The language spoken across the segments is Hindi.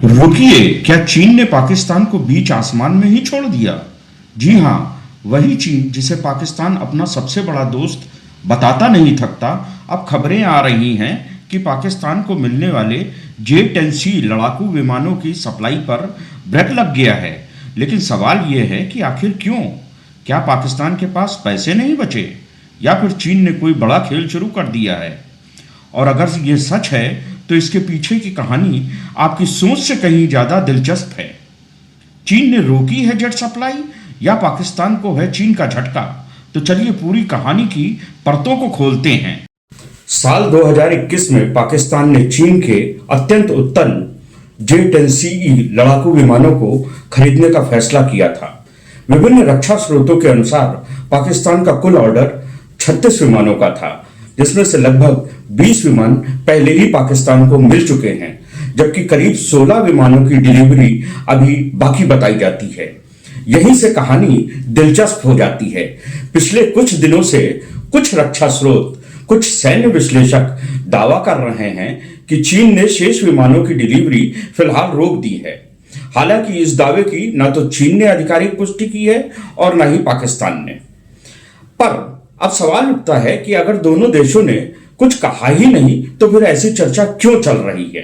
रुकिए, क्या चीन ने पाकिस्तान को बीच आसमान में ही छोड़ दिया? जी हां, वही चीन जिसे पाकिस्तान अपना सबसे बड़ा दोस्त बताता नहीं थकता। अब खबरें आ रही हैं कि पाकिस्तान को मिलने वाले J-10C लड़ाकू विमानों की सप्लाई पर ब्रेक लग गया है। लेकिन सवाल यह है कि आखिर क्यों? क्या पाकिस्तान के पास पैसे नहीं बचे, या फिर चीन ने कोई बड़ा खेल शुरू कर दिया है? और अगर ये सच है तो इसके पीछे की कहानी आपकी सोच से कहीं ज़्यादा दिलचस्प है। चीन ने रोकी है जेट सप्लाई, या पाकिस्तान को है चीन का झटका? तो चलिए पूरी कहानी की परतों को खोलते हैं। साल 2021 में पाकिस्तान ने चीन के अत्यंत उत्तम J-10CE लड़ाकू विमानों को खरीदने का फैसला किया था। विभिन्न रक्षा स्रोतों के अनुसार पाकिस्तान का कुल ऑर्डर 36 विमानों का था, जिसमें से लगभग 20 विमान पहले ही पाकिस्तान को मिल चुके हैं, जबकि करीब 16 विमानों की डिलीवरी अभी बाकी बताई जाती है। यहीं से कहानी दिलचस्प हो जाती है। पिछले कुछ दिनों से कुछ रक्षा स्रोत, कुछ सैन्य विश्लेषक दावा कर रहे हैं कि चीन ने शेष विमानों की डिलीवरी फिलहाल रोक दी है। हालांकि इस दावे की न तो चीन ने आधिकारिक पुष्टि की है और न ही पाकिस्तान ने। पर अब सवाल उठता है कि अगर दोनों देशों ने कुछ कहा ही नहीं तो फिर ऐसी चर्चा क्यों चल रही है?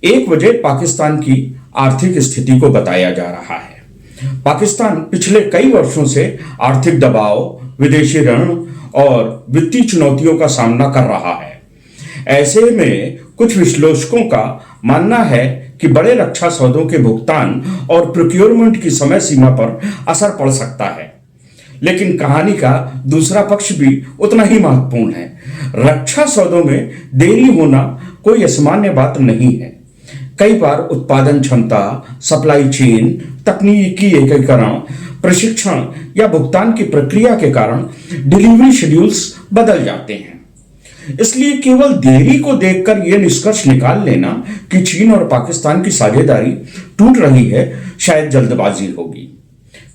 एक वजह पाकिस्तान की आर्थिक स्थिति को बताया जा रहा है। पाकिस्तान पिछले कई वर्षों से आर्थिक दबाव, विदेशी ऋण और वित्तीय चुनौतियों का सामना कर रहा है। ऐसे में कुछ विश्लेषकों का मानना है कि बड़े रक्षा सौदों के भुगतान और प्रोक्योरमेंट की समय सीमा पर असर पड़ सकता है। लेकिन कहानी का दूसरा पक्ष भी उतना ही महत्वपूर्ण है। रक्षा सौदों में देरी होना कोई असामान्य बात नहीं है। कई बार उत्पादन क्षमता, सप्लाई चेन, तकनीकी एकीकरण, प्रशिक्षण या भुगतान की प्रक्रिया के कारण डिलीवरी शेड्यूल्स बदल जाते हैं। इसलिए केवल देरी को देखकर यह निष्कर्ष निकाल लेना कि चीन और पाकिस्तान की साझेदारी टूट रही है, शायद जल्दबाजी होगी।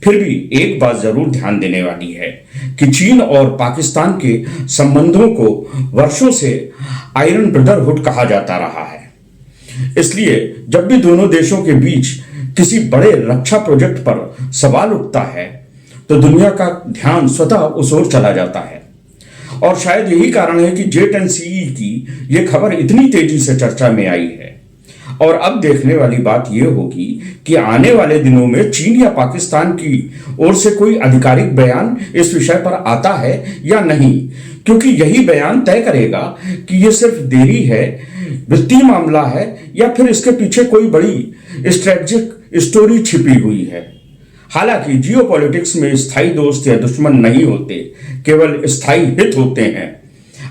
फिर भी एक बात जरूर ध्यान देने वाली है कि चीन और पाकिस्तान के संबंधों को वर्षों से आयरन ब्रदरहुड कहा जाता रहा है। इसलिए जब भी दोनों देशों के बीच किसी बड़े रक्षा प्रोजेक्ट पर सवाल उठता है तो दुनिया का ध्यान स्वतः उस ओर चला जाता है। और शायद यही कारण है कि J-10CE की यह खबर इतनी तेजी से चर्चा में आई है। और अब देखने वाली बात यह होगी कि आने वाले दिनों में चीन या पाकिस्तान की ओर से कोई आधिकारिक बयान इस विषय पर आता है या नहीं, क्योंकि यही बयान तय करेगा कि यह सिर्फ देरी है, वित्तीय मामला है, या फिर इसके पीछे कोई बड़ी स्ट्रेटेजिक स्टोरी छिपी हुई है। हालांकि जियोपॉलिटिक्स में स्थायी दोस्त या दुश्मन नहीं होते, केवल स्थायी हित होते हैं।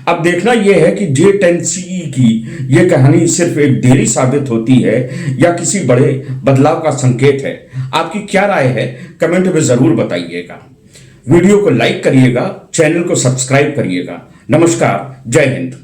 अब देखना यह है कि J-10CE की यह कहानी सिर्फ एक देरी साबित होती है या किसी बड़े बदलाव का संकेत है। आपकी क्या राय है, कमेंट में जरूर बताइएगा। वीडियो को लाइक करिएगा, चैनल को सब्सक्राइब करिएगा। नमस्कार, जय हिंद।